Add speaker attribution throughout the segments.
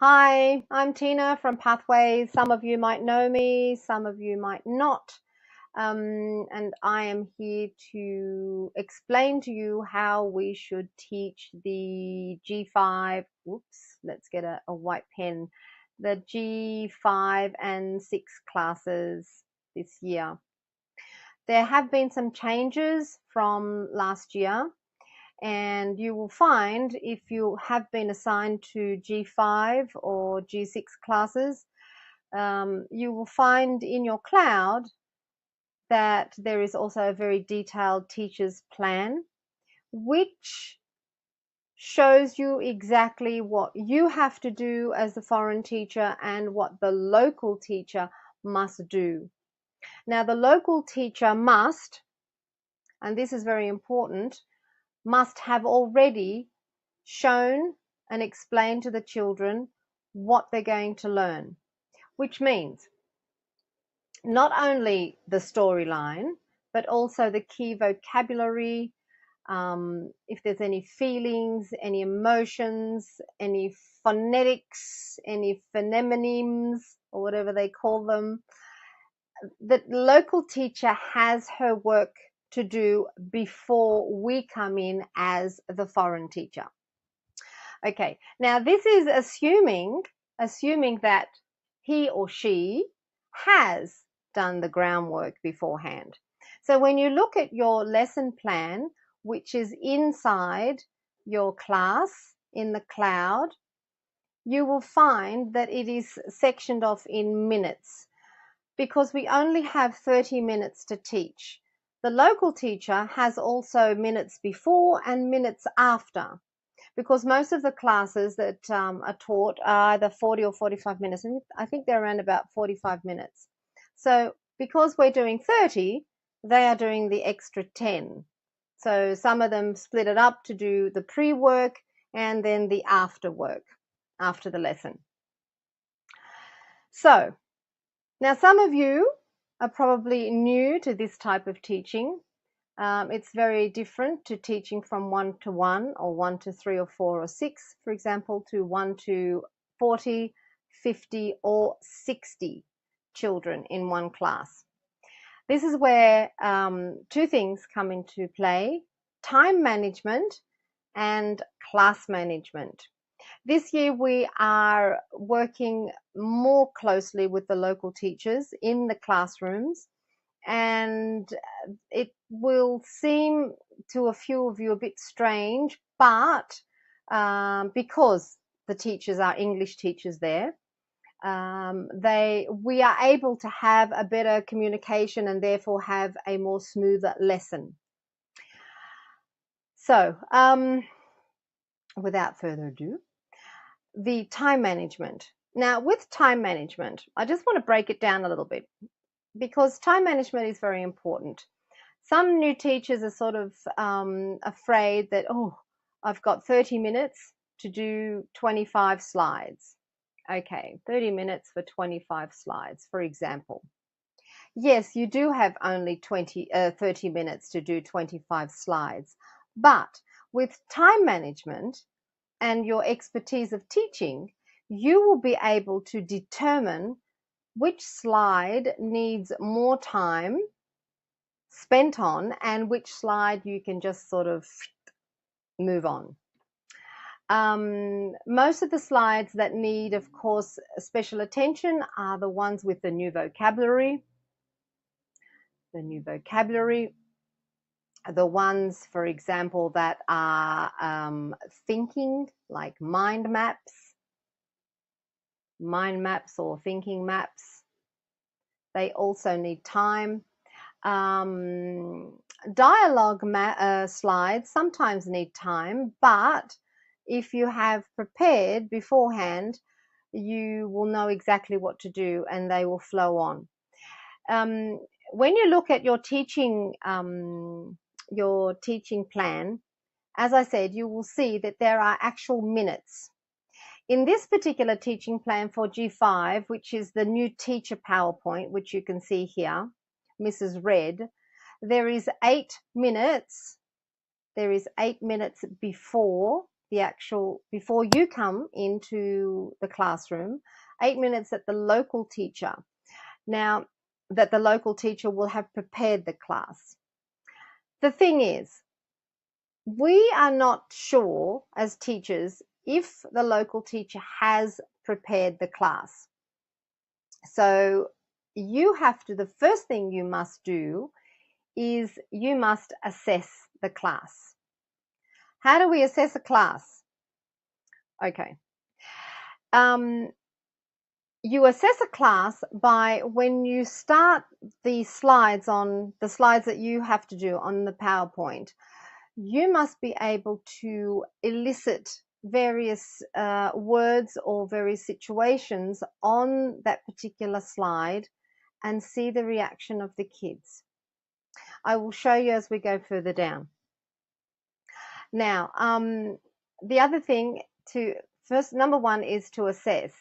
Speaker 1: Hi, I'm Tina from Pathways. Some of you might know me, some of you might not. And I am here to explain to you how we should teach the G5. Whoops, let's get a white pen. The G5 and 6 classes this year. There have been some changes from last year, and you will find if you have been assigned to G5 or G6 classes, you will find in your cloud that there is also a very detailed teacher's plan, which shows you exactly what you have to do as a foreign teacher and what the local teacher must do. Now, the local teacher must, and this is very important, must have already shown and explained to the children what they're going to learn, which means not only the storyline, but also the key vocabulary, if there's any feelings, any emotions, any phonetics, any phonemimes, or whatever they call them. The local teacher has her work to do before we come in as the foreign teacher. Okay, now this is assuming that he or she has done the groundwork beforehand. So when you look at your lesson plan, which is inside your class in the cloud, you will find that it is sectioned off in minutes because we only have 30 minutes to teach. The local teacher has also minutes before and minutes after, because most of the classes that are taught are either 40 or 45 minutes, and I think they're around about 45 minutes. So because we're doing 30, they are doing the extra 10. So some of them split it up to do the pre-work and then the after work after the lesson. So now some of you are probably new to this type of teaching. It's very different to teaching from 1 to 1 or 1 to 3 or 4 or 6, for example, to 1 to 40, 50 or 60 children in one class. This is where two things come into play: time management and class management. This year we are working more closely with the local teachers in the classrooms, and it will seem to a few of you a bit strange, but because the teachers are English teachers there, we are able to have a better communication and therefore have a more smoother lesson. So without further ado, the time management. Now, with time management, I just want to break it down a little bit, because time management is very important. Some new teachers are sort of afraid that, oh, I've got 30 minutes to do 25 slides. Okay, 30 minutes for 25 slides, for example. Yes, you do have only 30 minutes to do 25 slides, but with time management and your expertise of teaching, you will be able to determine which slide needs more time spent on and which slide you can just sort of move on. Most of the slides that need, of course, special attention are the ones with the new vocabulary. The new vocabulary, the ones, for example, that are thinking, like mind maps or thinking maps. They also need time. Dialogue slides sometimes need time, but if you have prepared beforehand, you will know exactly what to do and they will flow on. When you look at your teaching plan, as I said, you will see that there are actual minutes. In this particular teaching plan for G5, which is the new teacher PowerPoint, which you can see here, Mrs. Red, there is 8 minutes. There is 8 minutes before before you come into the classroom, 8 minutes at the local teacher. Now, that the local teacher will have prepared the class. The thing is, we are not sure as teachers if the local teacher has prepared the class. So the first thing you must do is you must assess the class. How do we assess a class? Okay. You assess a class by when you start the slides that you have to do on the PowerPoint, you must be able to elicit various words or various situations on that particular slide and see the reaction of the kids. I will show you as we go further down. Now, the other thing number one is to assess.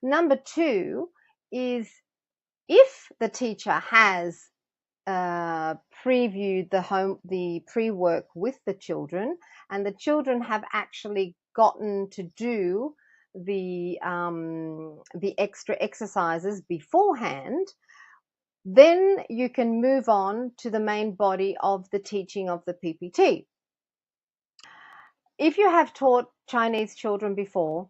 Speaker 1: Number two is if the teacher has previewed the pre-work with the children, and the children have actually gotten to do the extra exercises beforehand, then you can move on to the main body of the teaching of the PPT. If you have taught Chinese children before,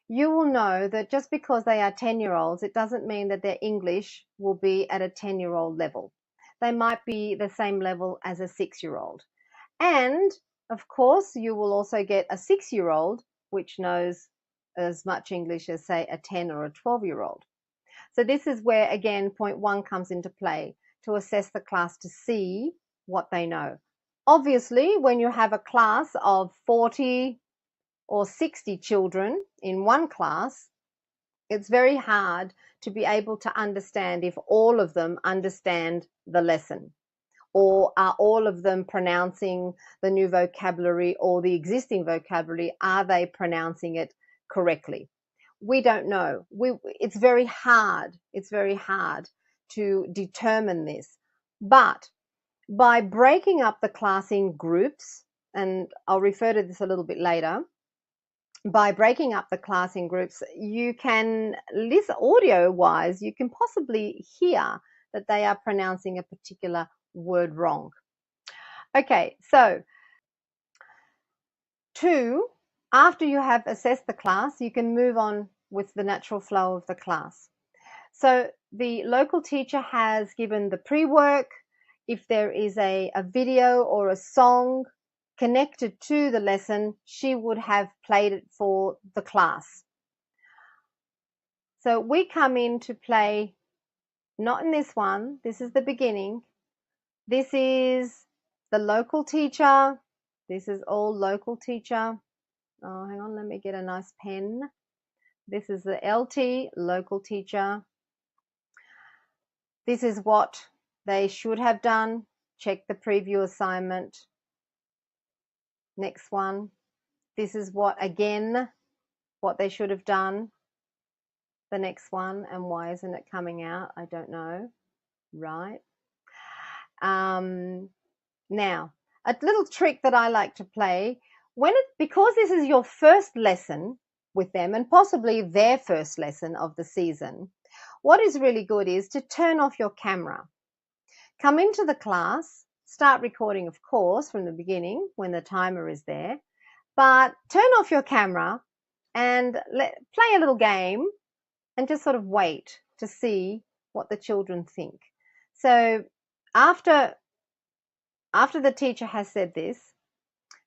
Speaker 1: you will know that just because they are 10-year-olds, it doesn't mean that their English will be at a 10-year-old level. They might be the same level as a 6-year-old. And of course, you will also get a 6-year-old which knows as much English as, say, a 10 or a 12-year-old. So this is where, again, point one comes into play, to assess the class to see what they know. Obviously, when you have a class of 40 or 60 children in one class, it's very hard to be able to understand if all of them understand the lesson, or are all of them pronouncing the new vocabulary or the existing vocabulary, are they pronouncing it correctly? We don't know. It's very hard to determine this. But by breaking up the class in groups, and I'll refer to this a little bit later, by breaking up the class in groups, you can listen audio-wise, you can possibly hear that they are pronouncing a particular word wrong. Okay, so two, after you have assessed the class, you can move on with the natural flow of the class. So the local teacher has given the pre-work. If there is a video or a song connected to the lesson, she would have played it for the class. So we come in to play, not in this one, this is the beginning. This is the local teacher. This is all local teacher. Oh, hang on, let me get a nice pen. This is the LT, local teacher. This is what they should have done. Check the preview assignment. Next one. This is what they should have done. The next one, and why isn't it coming out? I don't know. Right. Now, a little trick that I like to play, because this is your first lesson with them, and possibly their first lesson of the season, what is really good is to turn off your camera. Come into the class, start recording, of course, from the beginning when the timer is there, but turn off your camera and play a little game and just sort of wait to see what the children think. So after the teacher has said this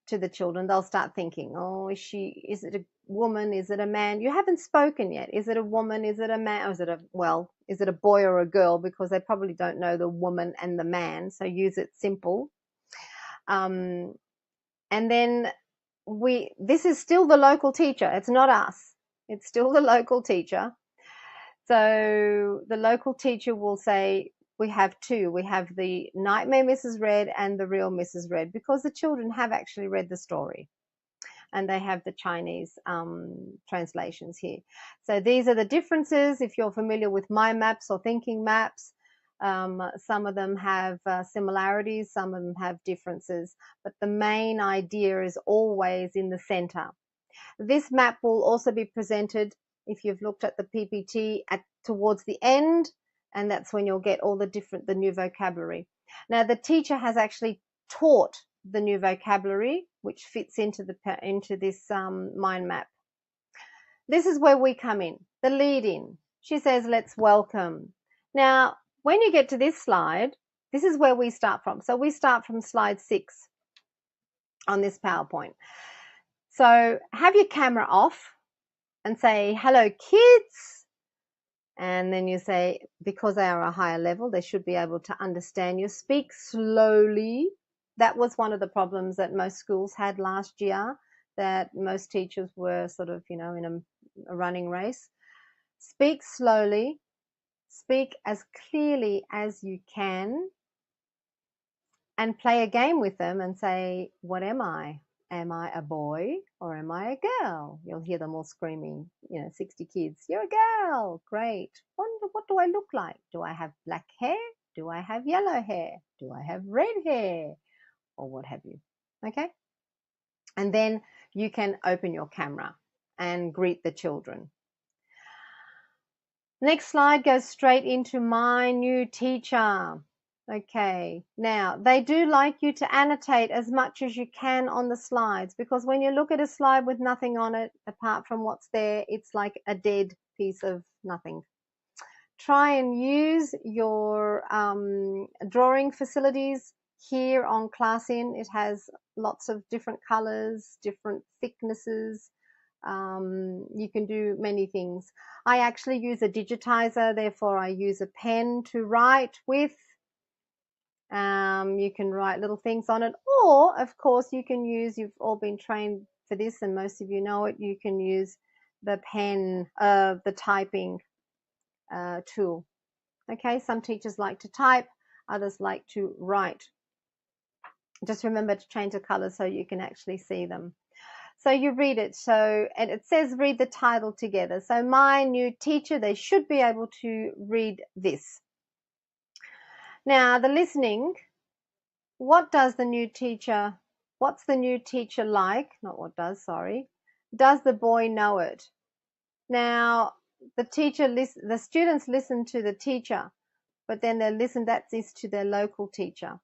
Speaker 1: to the children, they'll start thinking, oh, is it a woman? Is it a man? You haven't spoken yet. Is it a woman? Is it a man? Or is it a boy or a girl? Because they probably don't know the woman and the man. So use it simple. And then this is still the local teacher. It's not us. It's still the local teacher. So the local teacher will say, we have two. We have the Nightmare Mrs. Red and the Real Mrs. Red, because the children have actually read the story and they have the Chinese translations here. So these are the differences. If you're familiar with mind maps or thinking maps, some of them have similarities, some of them have differences, but the main idea is always in the center. This map will also be presented if you've looked at the PPT towards the end, and that's when you'll get all the new vocabulary. Now, the teacher has actually taught the new vocabulary, which fits into this mind map. This is where we come in, the lead in. She says, let's welcome. Now, when you get to this slide, this is where we start from. So we start from slide 6 on this PowerPoint. So have your camera off and say, hello, kids. And then you say, because they are a higher level, they should be able to understand you. Speak slowly. That was one of the problems that most schools had last year, that most teachers were sort of, in a running race. Speak slowly. Speak as clearly as you can, and play a game with them and say, what am I? Am I a boy or am I a girl? You'll hear them all screaming, 60 kids. You're a girl. Great. What do I look like? Do I have black hair? Do I have yellow hair? Do I have red hair? Or what have you? Okay. And then you can open your camera and greet the children. Next slide goes straight into my new teacher. Okay, now they do like you to annotate as much as you can on the slides, because when you look at a slide with nothing on it apart from what's there, it's like a dead piece of nothing. Try and use your drawing facilities here on ClassIn. It has lots of different colors, different thicknesses. You can do many things. I actually use a digitizer, therefore I use a pen to write with. You can write little things on it, or of course you can use, you've all been trained for this and most of you know it, you can use the pen, the typing tool. Okay, some teachers like to type, others like to write. Just remember to change the color so you can actually see them. So you read it, and it says read the title together. So my new teacher, they should be able to read this. Now the listening, what's the new teacher like? Not what does, sorry. Does the boy know it? Now the students listen to the teacher, but then they listen, that is, to their local teacher.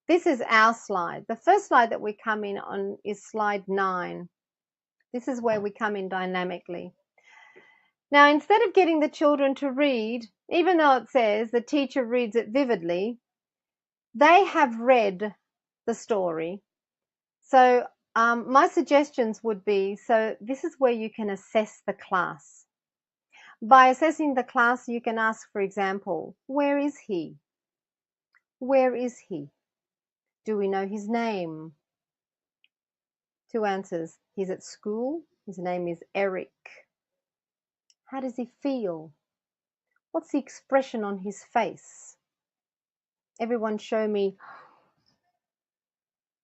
Speaker 1: This is our slide. The first slide that we come in on is slide 9. This is where we come in dynamically. Now, instead of getting the children to read, even though it says the teacher reads it vividly, they have read the story. So my suggestions would be, so this is where you can assess the class. By assessing the class, you can ask, for example, where is he? Where is he? Do we know his name? 2 answers. He's at school. His name is Eric. How does he feel? What's the expression on his face? Everyone show me,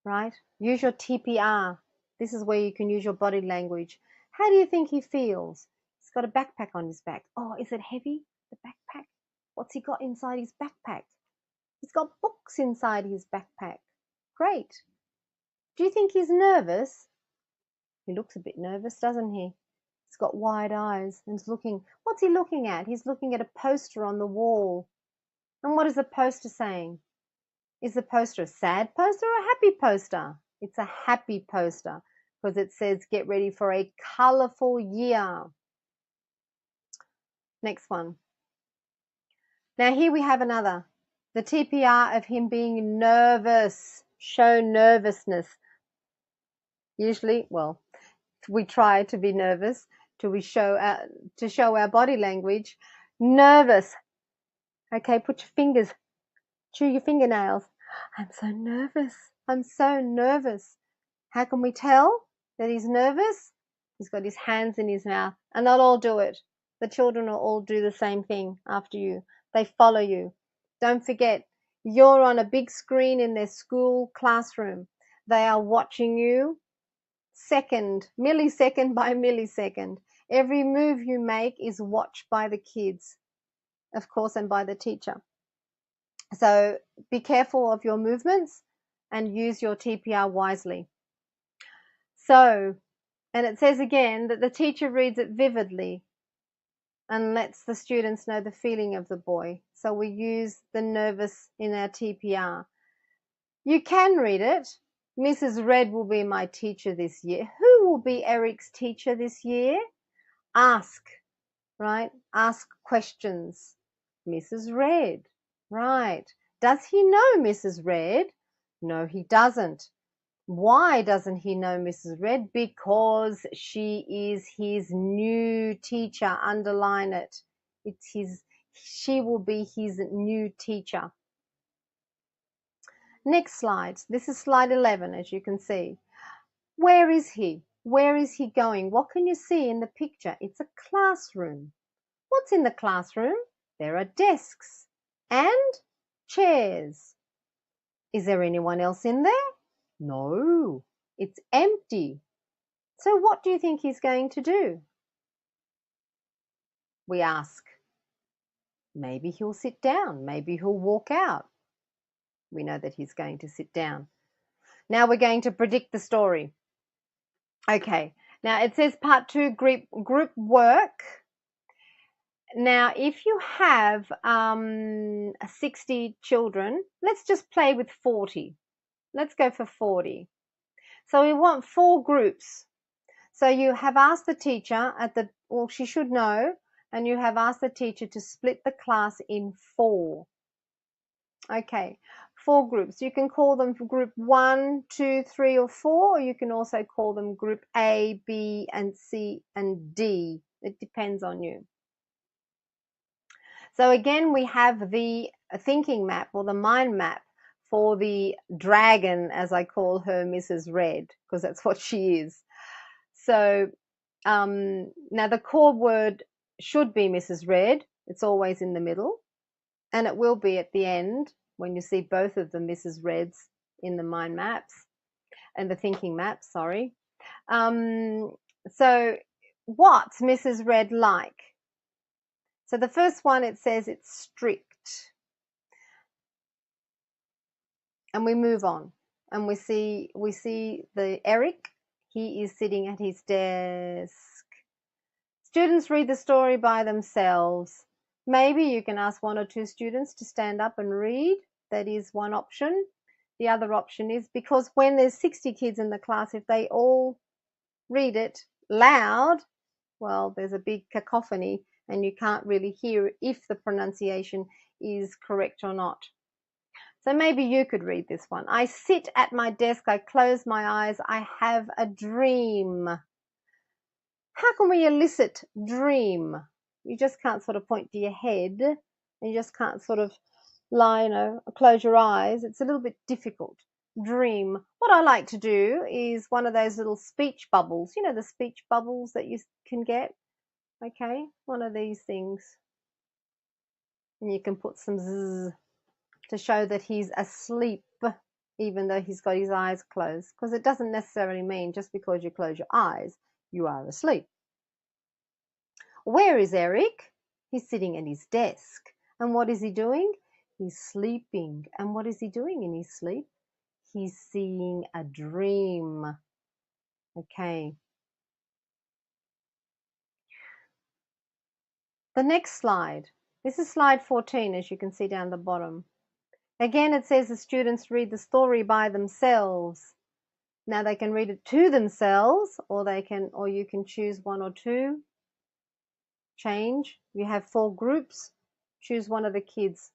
Speaker 1: right? Use your TPR. This is where you can use your body language. How do you think he feels? He's got a backpack on his back. Oh, is it heavy, the backpack? What's he got inside his backpack? He's got books inside his backpack. Great. Do you think he's nervous? He looks a bit nervous, doesn't he? He's got wide eyes and is looking. What's he looking at? He's looking at a poster on the wall. And what is the poster saying? Is the poster a sad poster or a happy poster? It's a happy poster because it says get ready for a colorful year. Next one. Now here we have another. The TPR of him being nervous. Show nervousness. Usually, well, we try to be nervous to show our body language. Nervous. Okay, put your fingers, chew your fingernails. I'm so nervous. I'm so nervous. How can we tell that he's nervous? He's got his hands in his mouth, and they'll all do it. The children will all do the same thing after you. They follow you. Don't forget, you're on a big screen in their school classroom. They are watching you millisecond by millisecond. Every move you make is watched by the kids, of course, and by the teacher. So be careful of your movements and use your TPR wisely. So And it says again that the teacher reads it vividly and lets the students know the feeling of the boy. So we use the nervous in our TPR. You can read it. Mrs. Red will be my teacher this year. Who will be Eric's teacher this year? Ask, right? Ask questions. Mrs. Red, right. Does he know Mrs. Red? No, he doesn't. Why doesn't he know Mrs. Red? Because she is his new teacher. Underline it. She will be his new teacher. Next slide. This is slide 11, as you can see. Where is he? Where is he going? What can you see in the picture? It's a classroom. What's in the classroom? There are desks and chairs. Is there anyone else in there? No, it's empty. So what do you think he's going to do? We ask. Maybe he'll sit down. Maybe he'll walk out. We know that he's going to sit down. Now we're going to predict the story. Okay, now it says part 2, group work. Now, if you have 60 children, let's just play with 40. Let's go for 40. So we want 4 groups. So you have asked the teacher well, she should know, and you have asked the teacher to split the class in 4. Okay, 4 groups. You can call them group 1, 2, 3, or 4, or you can also call them group A, B, and C, and D. It depends on you. So again, we have the thinking map or the mind map for the dragon, as I call her, Mrs. Red, because that's what she is. So now the core word should be Mrs. Red. It's always in the middle, and it will be at the end when you see both of the Mrs. Reds in the mind maps and the thinking maps, sorry. So what's Mrs. Red like? So the first one, it says it's strict. And we move on, and we see the Eric. He is sitting at his desk. Students read the story by themselves. Maybe you can ask 1 or 2 students to stand up and read. That is one option. The other option is, because when there's 60 kids in the class, if they all read it loud, well, there's a big cacophony and you can't really hear if the pronunciation is correct or not. So maybe you could read this one. I sit at my desk, I close my eyes, I have a dream. How can we elicit dream? You just can't sort of point to your head, and you just can't sort of lie, close your eyes. It's a little bit difficult. Dream. What I like to do is one of those little speech bubbles. You know, the speech bubbles that you can get? Okay, one of these things. And you can put some zzz to show that he's asleep, even though he's got his eyes closed, because it doesn't necessarily mean just because you close your eyes, you are asleep. Where is Eric? He's sitting at his desk. And what is he doing? He's sleeping. And what is he doing in his sleep? He's seeing a dream. Okay. The next slide. This is slide 14, as you can see down the bottom. Again, it says the students read the story by themselves. Now they can read it to themselves, or you can choose 1 or 2. Change. You have 4 groups. Choose one of the kids,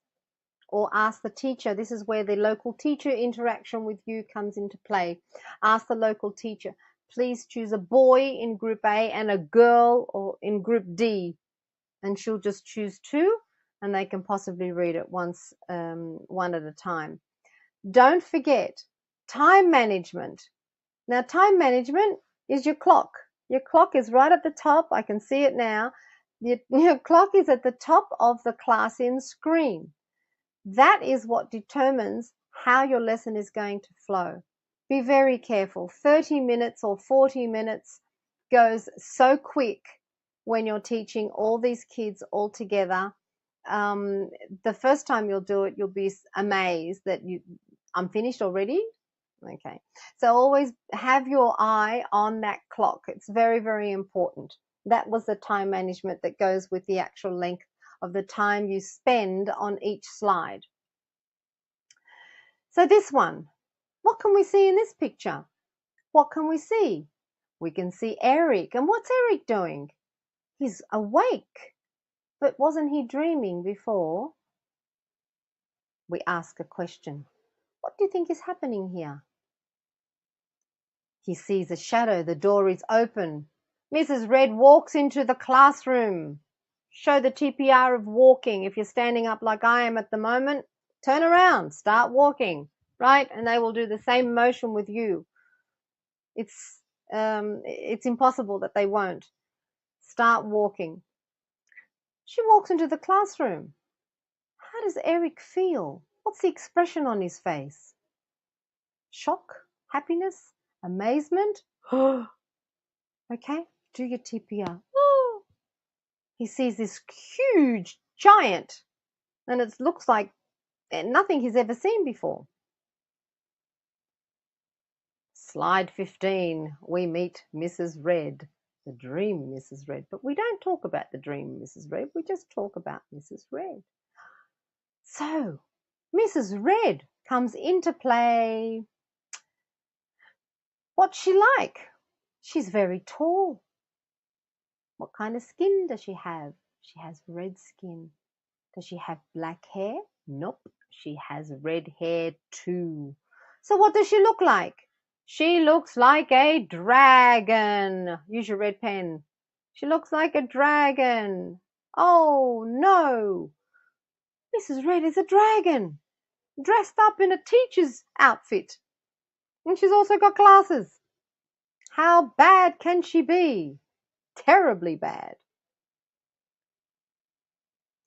Speaker 1: or ask the teacher. This is where the local teacher interaction with you comes into play. Ask the local teacher, please choose a boy in group A and a girl or in group D, and she'll just choose 2, and they can possibly read it once, one at a time. Don't forget time management. Now, time management is your clock. Your clock is right at the top. I can see it now. Your clock is at the top of the class-in screen. That is what determines how your lesson is going to flow. Be very careful. 30 minutes or 40 minutes goes so quick when you're teaching all these kids all together. The first time you'll do it, you'll be amazed that I'm finished already. Okay, so always have your eye on that clock. It's very, very important. That was the time management that goes with the actual length of the time you spend on each slide. So this one, what can we see in this picture? What can we see? We can see Eric. And what's Eric doing? He's awake. But wasn't he dreaming before? We ask a question. What do you think is happening here? He sees a shadow. The door is open. Mrs. Red walks into the classroom. Show the TPR of walking. If you're standing up like I am at the moment, turn around, start walking, right? And they will do the same motion with you. It's impossible that they won't. Start walking. She walks into the classroom. How does Eric feel? What's the expression on his face? Shock? Happiness? Amazement? Okay, do your TPR. He sees this huge giant, and it looks like nothing he's ever seen before. Slide 15, we meet Mrs. Red, the dream Mrs. Red. But we don't talk about the dream Mrs. Red, we just talk about Mrs. Red. So, Mrs. Red comes into play. What's she like? She's very tall. What kind of skin does she have? She has red skin. Does she have black hair? Nope, she has red hair too. So what does she look like? She looks like a dragon. Use your red pen. She looks like a dragon. Oh no! Mrs. Red is a dragon, dressed up in a teacher's outfit. And she's also got glasses. How bad can she be? Terribly bad.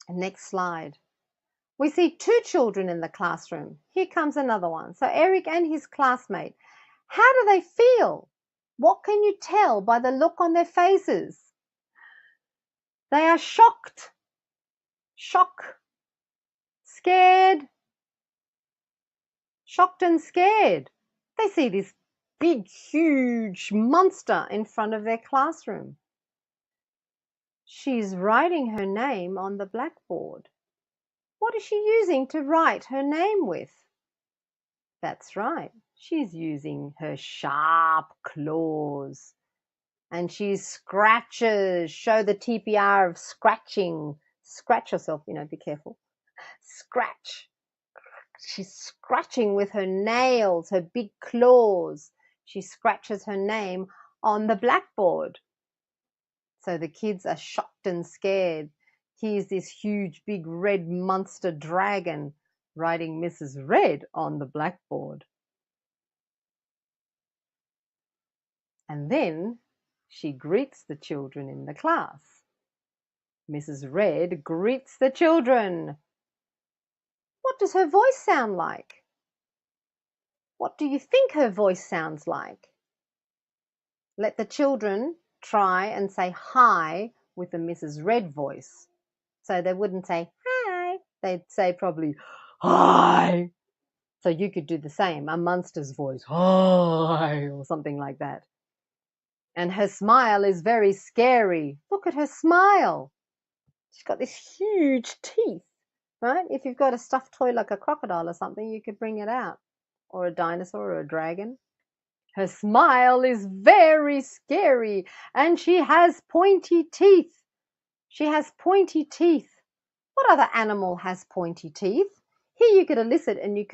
Speaker 1: Next slide. We see two children in the classroom. Here comes another one. So Eric and his classmate. How do they feel? What can you tell by the look on their faces? They are shocked. Shock. Scared. Shocked and scared. They see this big, huge monster in front of their classroom. She's writing her name on the blackboard. What is she using to write her name with? That's right. She's using her sharp claws. And she scratches. Show the TPR of scratching. Scratch yourself, be careful. Scratch. She's scratching with her nails, her big claws. She scratches her name on the blackboard. So the kids are shocked and scared. Here's this huge, big, red monster dragon writing Mrs. Red on the blackboard. And then she greets the children in the class. Mrs. Red greets the children. What does her voice sound like? What do you think her voice sounds like? Let the children try and say hi with the Mrs. Red voice. So they wouldn't say hi, they'd say probably hi. So you could do the same, a monster's voice, hi, or something like that. And her smile is very scary. Look at her smile. She's got this huge teeth, right? If you've got a stuffed toy like a crocodile or something, you could bring it out. Or a dinosaur or a dragon. Her smile is very scary, and she has pointy teeth. She has pointy teeth. What other animal has pointy teeth? Here you could elicit and you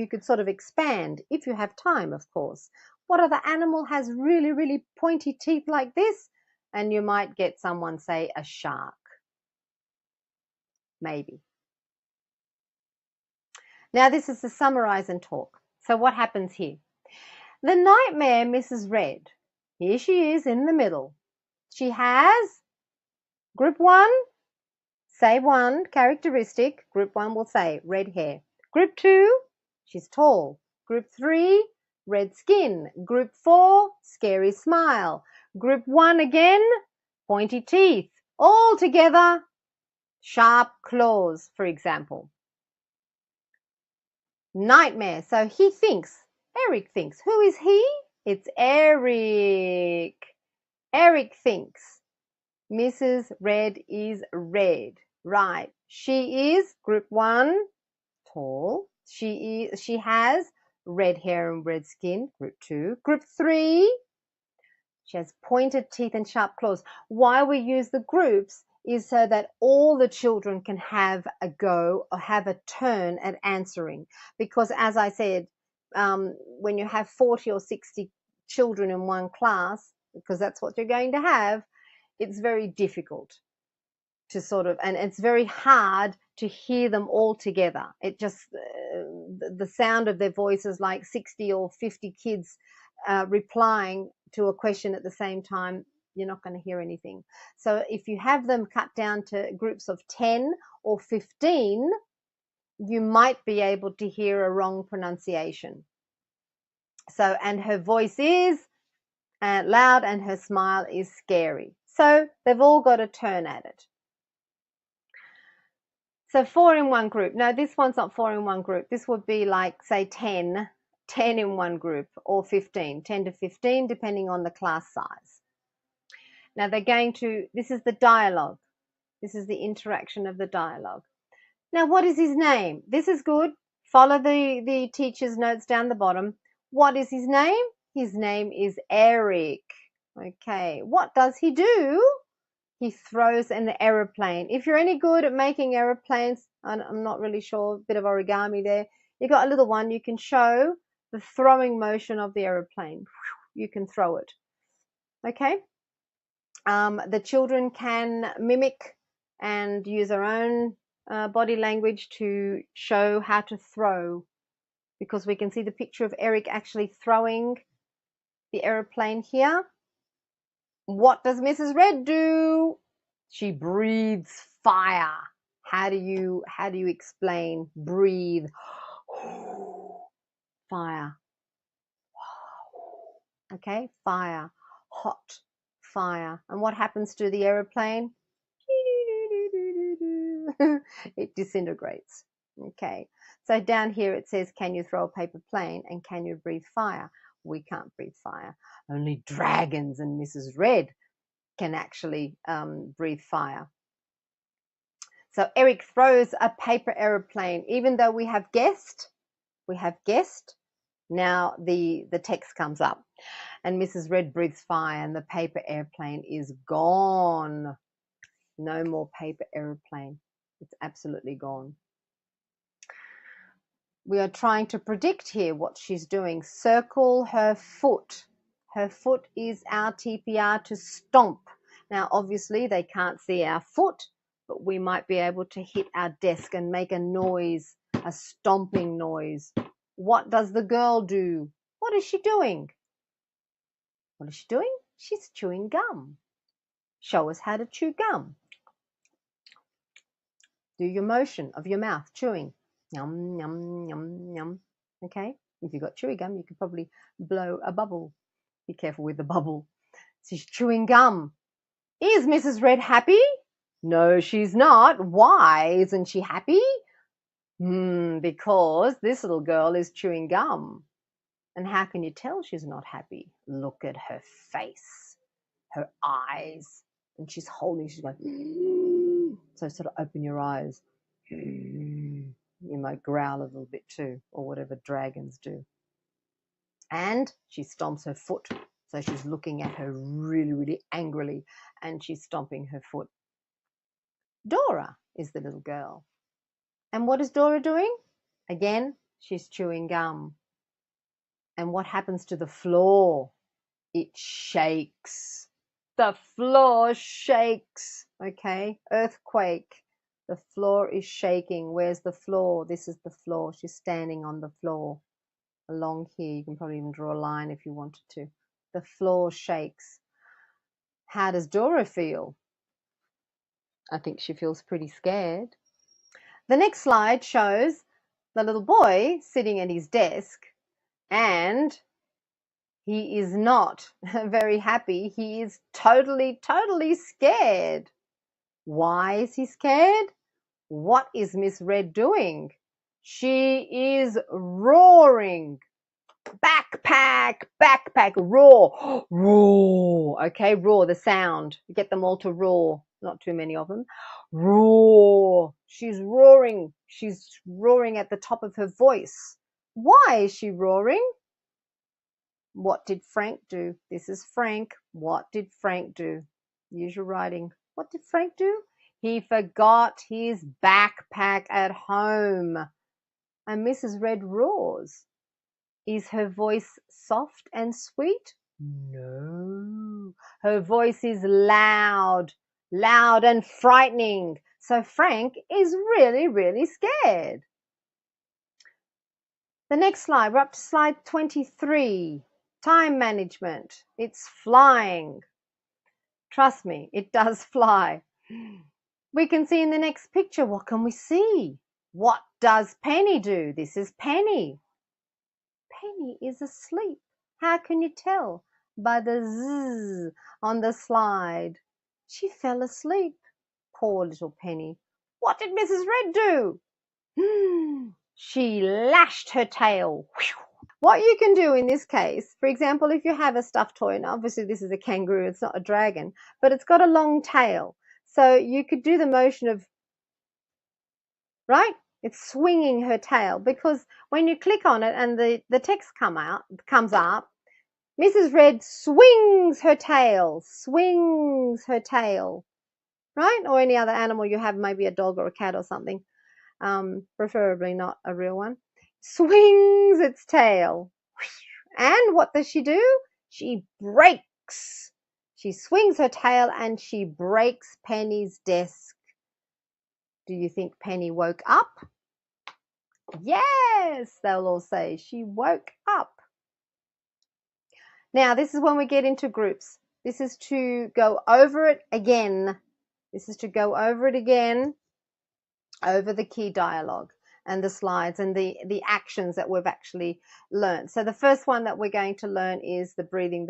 Speaker 1: could sort of expand, if you have time, of course. What other animal has really, really pointy teeth like this? And you might get someone say a shark. Maybe. Now this is to summarize and talk. So what happens here? The nightmare Mrs. Red, here she is in the middle. She has group 1, say 1 characteristic. Group 1 will say red hair. Group 2, she's tall. Group 3, red skin. Group 4, scary smile. Group 1 again, pointy teeth. All together, sharp claws, for example. Nightmare. So he thinks Eric thinks. Who is he? It's Eric. Eric thinks Mrs. Red is red. Right. She is group 1, tall. She has red hair and red skin. Group 2. Group 3, she has pointed teeth and sharp claws. Why we use the groups is so that all the children can have a go or have a turn at answering. Because as I said, when you have 40 or 60 children in one class, because that's what you're going to have, it's very difficult to sort of, and it's very hard to hear them all together. It just, the sound of their voices, like 60 or 50 kids replying to a question at the same time, you're not going to hear anything. So if you have them cut down to groups of 10 or 15, you might be able to hear a wrong pronunciation. So, and her voice is loud and her smile is scary. So they've all got a turn at it. So 4 in one group. No, this one's not 4 in one group. This would be like, say, 10 in one group, or 15, 10 to 15, depending on the class size. Now they're going to, this is the dialogue. This is the interaction of the dialogue. Now, what is his name? This is good. Follow the teacher's notes down the bottom. What is his name? His name is Eric. Okay, what does he do? He throws an aeroplane. If you're any good at making aeroplanes, I'm not really sure, a bit of origami there. You got a little one, you can show the throwing motion of the aeroplane. You can throw it. Okay. The children can mimic and use their own body language to show how to throw, because we can see the picture of Eric actually throwing the aeroplane here. What does Mrs. Red do? She breathes fire. How do you explain breathe? Fire. Okay, fire. Hot fire. And what happens to the aeroplane? It disintegrates. Okay, so down here it says, can you throw a paper plane and can you breathe fire? We can't breathe fire. Only dragons and Mrs. Red can actually breathe fire. So Eric throws a paper aeroplane. Even though we have guessed, now the text comes up. And Mrs. Red breathes fire and the paper airplane is gone. No more paper airplane. It's absolutely gone. We are trying to predict here what she's doing. Circle her foot. Her foot is our TPR to stomp. Now, obviously, they can't see our foot, but we might be able to hit our desk and make a noise, a stomping noise. What does the girl do? What is she doing? What is she doing? She's chewing gum. Show us how to chew gum. Do your motion of your mouth, chewing. Yum, yum, yum, yum. Okay? If you've got chewy gum, you could probably blow a bubble. Be careful with the bubble. She's chewing gum. Is Mrs. Red happy? No, she's not. Why isn't she happy? Because this little girl is chewing gum. And how can you tell she's not happy? Look at her face, her eyes. And she's going, so sort of open your eyes. You might growl a little bit too, or whatever dragons do. And she stomps her foot. So she's looking at her really, really angrily, and she's stomping her foot. Dora is the little girl. And what is Dora doing? Again, she's chewing gum. And what happens to the floor? It shakes. The floor shakes. Okay, earthquake. The floor is shaking. Where's the floor? This is the floor. She's standing on the floor. Along here, you can probably even draw a line if you wanted to. The floor shakes. How does Dora feel? I think she feels pretty scared. The next slide shows the little boy sitting at his desk, and he is not very happy. He is totally, totally scared. Why is he scared? What is Miss Red doing? She is roaring. Backpack, backpack, roar, roar. Okay, roar, the sound. Get them all to roar. Not too many of them. Roar. She's roaring. She's roaring at the top of her voice. Why is she roaring? What did Frank do? This is Frank. What did Frank do? Use your writing. What did Frank do? He forgot his backpack at home. And Mrs. Red roars. Is her voice soft and sweet? No. Her voice is loud, loud and frightening. So Frank is really, really scared. The next slide, we're up to slide 23. Time management. It's flying. Trust me, it does fly. We can see in the next picture, what can we see? What does Penny do? This is Penny. Penny is asleep. How can you tell? By the zzz on the slide. She fell asleep. Poor little Penny. What did Mrs. Red do? She lashed her tail. What you can do in this case, for example, if you have a stuffed toy, and obviously this is a kangaroo, it's not a dragon, but it's got a long tail. So you could do the motion of, right? It's swinging her tail, because when you click on it and the text comes up, Mrs. Red swings her tail, right? Or any other animal you have, maybe a dog or a cat or something, preferably not a real one, swings its tail. And what does she do? She breaks. She swings her tail and she breaks Penny's desk. Do you think Penny woke up? Yes, they'll all say she woke up. Now, this is when we get into groups. This is to go over it again. This is to go over it again, over the key dialogue and the slides and the actions that we've actually learned. So the first one that we're going to learn is the breathing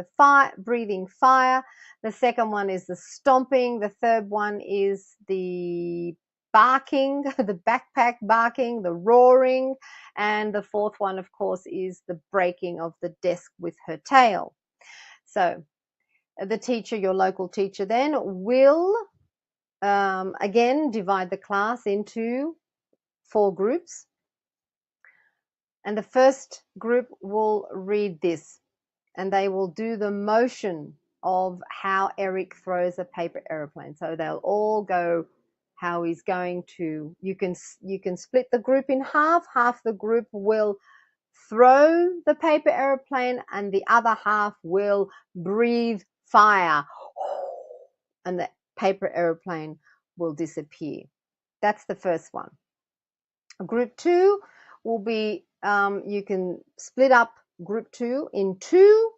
Speaker 1: fire. The second one is the stomping. The third one is the barking, the backpack barking, the roaring. And the fourth one, of course, is the breaking of the desk with her tail. So the teacher, your local teacher then, will again divide the class into 4 groups. And the first group will read this, and they will do the motion of how Eric throws a paper aeroplane. So they'll all go how he's going to. You can split the group in half. Half the group will throw the paper aeroplane and the other half will breathe fire, and the paper aeroplane will disappear. That's the first one. Group 2 will be, you can split up group 2 in 2.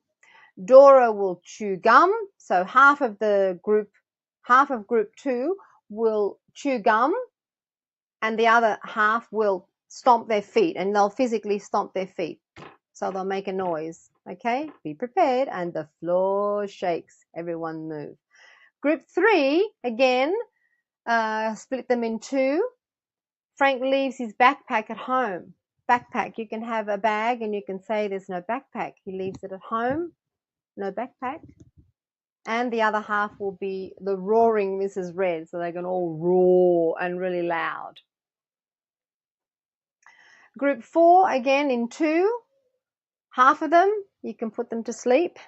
Speaker 1: Dora will chew gum. So half of group 2 will chew gum, and the other half will stomp their feet, and they'll physically stomp their feet. So they'll make a noise. Okay, be prepared. And the floor shakes. Everyone move. Group 3, again, split them in 2. Frank leaves his backpack at home. Backpack, you can have a bag and you can say there's no backpack. He leaves it at home, no backpack. And the other half will be the roaring Mrs. Red, so they can all roar and really loud. Group 4, again in 2. Half of them, you can put them to sleep.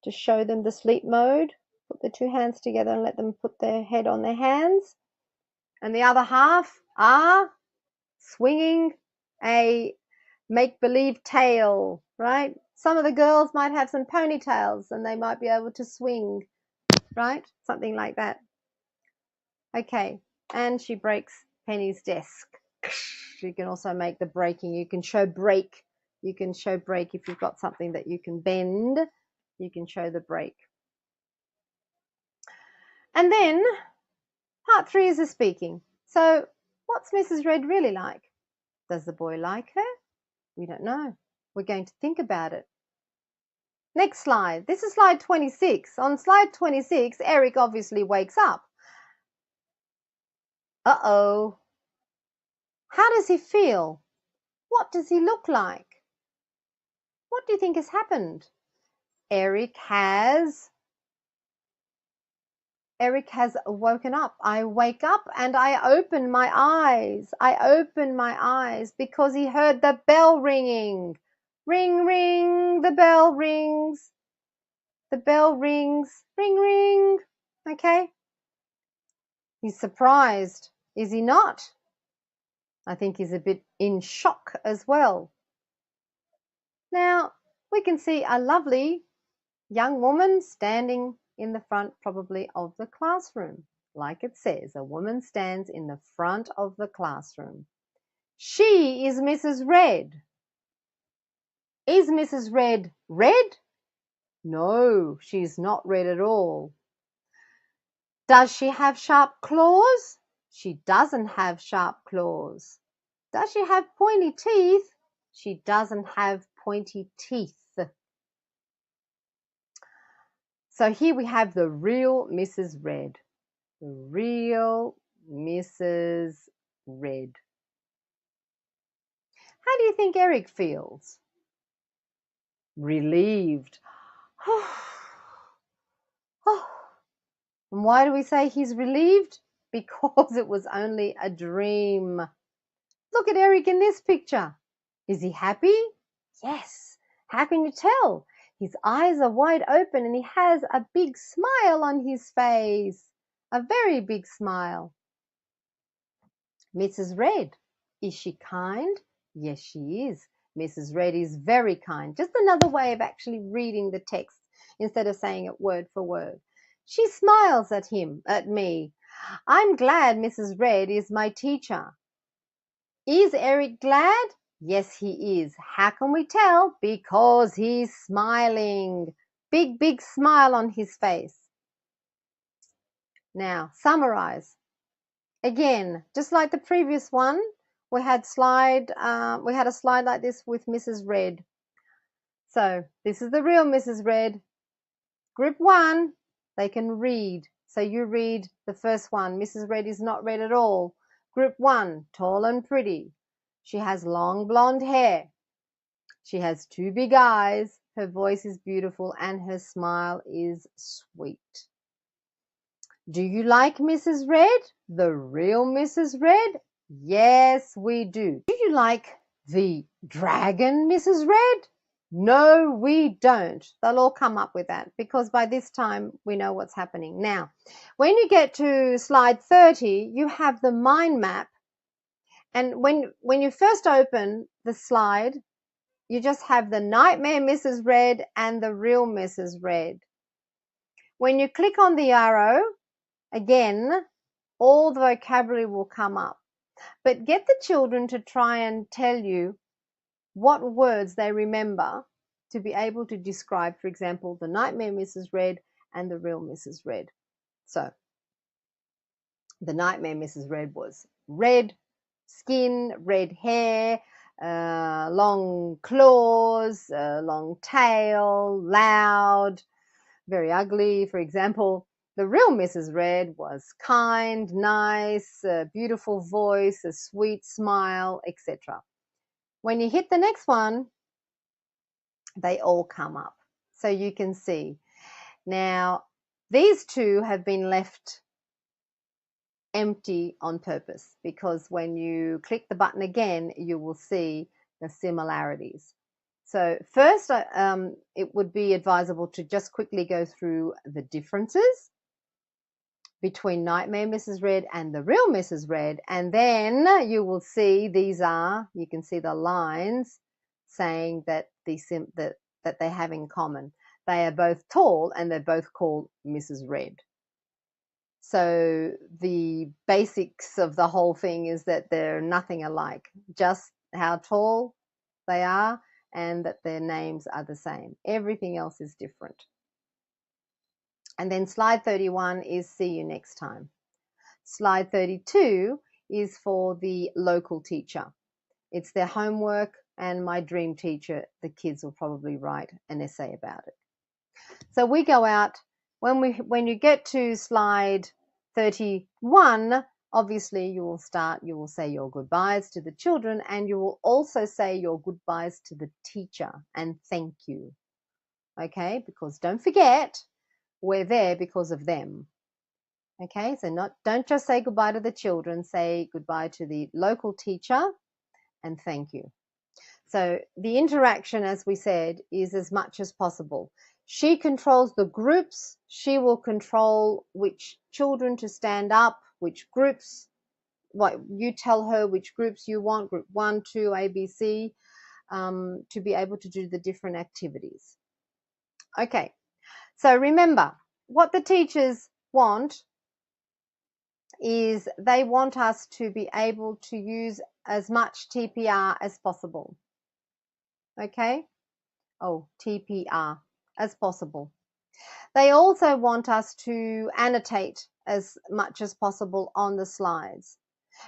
Speaker 1: Just show them the sleep mode. Put the 2 hands together and let them put their head on their hands. And the other half are swinging a make-believe tail, right? Some of the girls might have some ponytails and they might be able to swing, right? Something like that. Okay, and she breaks Penny's desk. You can also make the breaking. You can show break. You can show break if you've got something that you can bend. You can show the break. And then part 3 is the speaking. So what's Mrs. Red really like? Does the boy like her? We don't know. We're going to think about it. Next slide. This is slide 26. On slide 26, Eric obviously wakes up. Uh-oh. How does he feel? What does he look like? What do you think has happened? Eric has woken up. I wake up and I open my eyes. I open my eyes because he heard the bell ringing. Ring, ring, the bell rings. The bell rings. Ring, ring. Okay. He's surprised. Is he not? I think he's a bit in shock as well. Now, we can see a lovely young woman standing in the front, probably of the classroom. Like it says, a woman stands in the front of the classroom. She is Mrs. Red. Is Mrs. Red red? No, she's not red at all. Does she have sharp claws? She doesn't have sharp claws. Does she have pointy teeth? She doesn't have pointy teeth. So here we have the real Mrs. Red. The real Mrs. Red. How do you think Eric feels? Relieved. And why do we say he's relieved? Because it was only a dream. Look at Eric in this picture. Is he happy? Yes. How can you tell? His eyes are wide open and he has a big smile on his face. A very big smile. Mrs. Red, is she kind? Yes, she is. Mrs. Red is very kind. Just another way of actually reading the text instead of saying it word for word. She smiles at me. I'm glad Mrs. Red is my teacher. Is Eric glad? Yes, he is. How can we tell? Because he's smiling. Big, big smile on his face. Now, summarize. Again, just like the previous one, we had a slide like this with Mrs. Red. So this is the real Mrs. Red. Group 1, they can read. So you read the first one. Mrs. Red is not red at all. Group 1, tall and pretty. She has long blonde hair. She has 2 big eyes. Her voice is beautiful and her smile is sweet. Do you like Mrs. Red? The real Mrs. Red? Yes, we do. Do you like the dragon Mrs. Red? No, we don't. They'll all come up with that because by this time we know what's happening. Now, when you get to slide 30, you have the mind map. And when you first open the slide, you just have the Nightmare Mrs. Red and the real Mrs. Red. When you click on the arrow, again, all the vocabulary will come up. But get the children to try and tell you what words they remember to be able to describe, for example, the Nightmare Mrs. Red and the real Mrs. Red. So, the Nightmare Mrs. Red was red skin, red hair, long claws, long tail, loud, very ugly. For example, the real Mrs. Red was kind, nice, a beautiful voice, a sweet smile, etc. When you hit the next one, they all come up. So you can see. Now, these two have been left empty on purpose because when you click the button again, you will see the similarities. So first, it would be advisable to just quickly go through the differences between Nightmare Mrs. Red and the real Mrs. Red, and then you will see you can see the lines saying that that they have in common. They are both tall and they're both called Mrs. Red. So the basics of the whole thing is that they're nothing alike, just how tall they are and that their names are the same. Everything else is different. And then slide 31 is see you next time. Slide 32 is for the local teacher. It's their homework and my dream teacher. The kids will probably write an essay about it. So we go out, when you get to slide 31, Obviously, you will say your goodbyes to the children, and you will also say your goodbyes to the teacher and thank you. Okay, because don't forget, we're there because of them. Okay, so don't just say goodbye to the children, say goodbye to the local teacher and thank you. So the interaction, as we said, is as much as possible. She controls the groups. She will control which children to stand up, which groups. What you tell her which groups you want, group 1, 2, ABC, to be able to do the different activities. Okay, so remember, what the teachers want is they want us to be able to use as much TPR as possible. Okay? Oh, TPR as possible. They also want us to annotate as much as possible on the slides,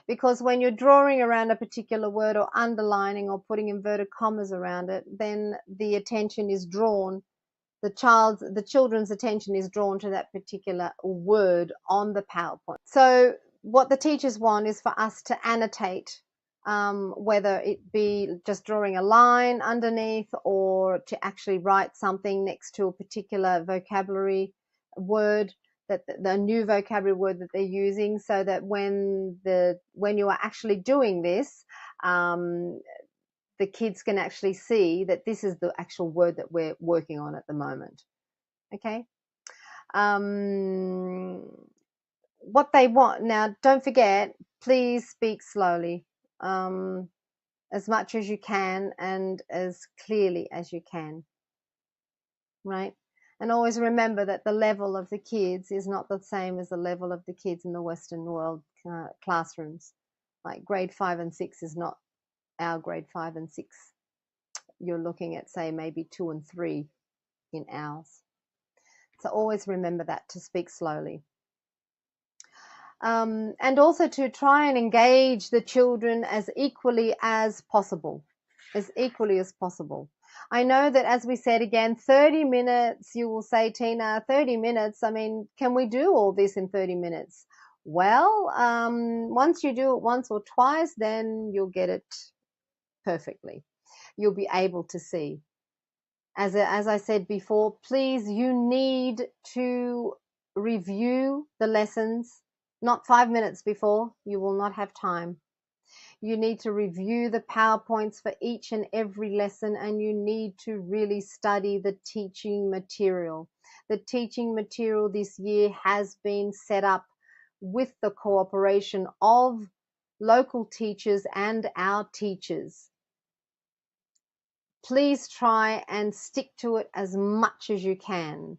Speaker 1: because when you're drawing around a particular word or underlining or putting inverted commas around it, then the attention is drawn, the children's attention is drawn to that particular word on the PowerPoint. So what the teachers want is for us to annotate, whether it be just drawing a line underneath or to actually write something next to a particular vocabulary word, that the new vocabulary word that they're using, so that when you are actually doing this, the kids can actually see that this is the actual word that we're working on at the moment. Okay. What they want now, don't forget, please speak slowly, as much as you can and as clearly as you can, right? And always remember that the level of the kids is not the same as the level of the kids in the Western world classrooms. Like grade 5 and 6 is not our grade 5 and 6. You're looking at, say, maybe 2 and 3 in ours. So always remember that, to speak slowly. And also to try and engage the children as equally as possible. As equally as possible. I know that, as we said again, 30 minutes, you will say, Tina, 30 minutes, I mean, can we do all this in 30 minutes? Well, once you do it once or twice, then you'll get it perfectly. You'll be able to see. As I said before, please, you need to review the lessons, not 5 minutes before. You will not have time. You need to review the PowerPoints for each and every lesson, and you need to really study the teaching material. The teaching material this year has been set up with the cooperation of local teachers and our teachers. Please try and stick to it as much as you can.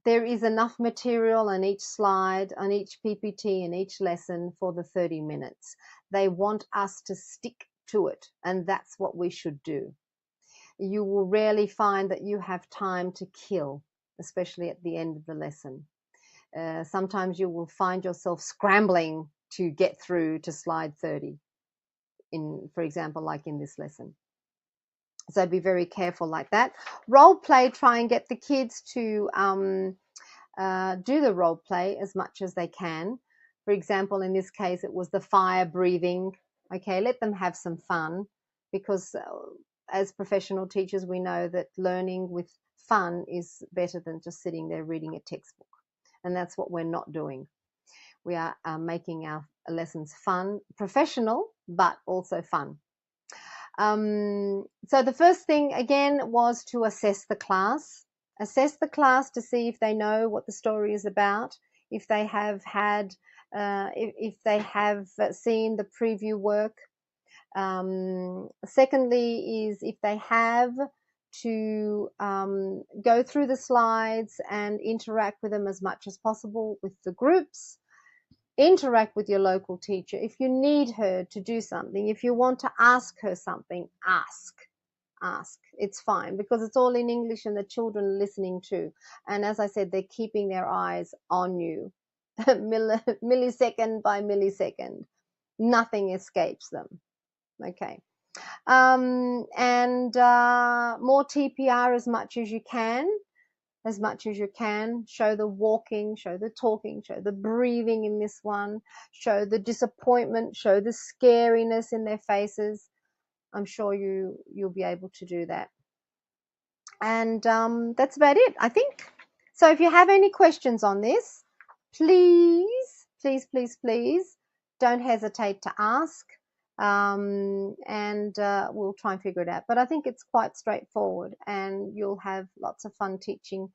Speaker 1: There is enough material on each slide, on each PPT, and each lesson for the 30 minutes. They want us to stick to it, and that's what we should do. You will rarely find that you have time to kill, especially at the end of the lesson. Sometimes you will find yourself scrambling to get through to slide 30, for example, like in this lesson. So be very careful like that. Role play, try and get the kids to do the role play as much as they can. For example, in this case, it was the fire breathing. Okay, let them have some fun, because as professional teachers, we know that learning with fun is better than just sitting there reading a textbook. And that's what we're not doing. We are making our lessons fun, professional, but also fun. So the first thing, again, was to assess the class. Assess the class to see if they know what the story is about, if they have had, if they have seen the preview work. Secondly is if they have, to go through the slides and interact with them as much as possible with the groups. Interact with your local teacher. If you need her to do something, if you want to ask her something, ask. It's fine, because it's all in English and the children are listening too. And as I said, they're keeping their eyes on you millisecond by millisecond. Nothing escapes them. Okay. And more TPR as much as you can. as much as you can. Show the walking, show the talking, show the breathing in this one, show the disappointment, show the scariness in their faces. I'm sure you'll be able to do that. And that's about it, I think. So if you have any questions on this, please don't hesitate to ask, and we'll try and figure it out. But I think it's quite straightforward, and you'll have lots of fun teaching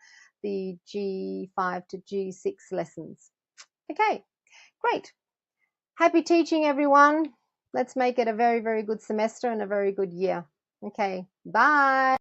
Speaker 1: the G5 to G6 lessons. Okay, great. Happy teaching, everyone. Let's make it a very, very good semester and a very good year. Okay, bye.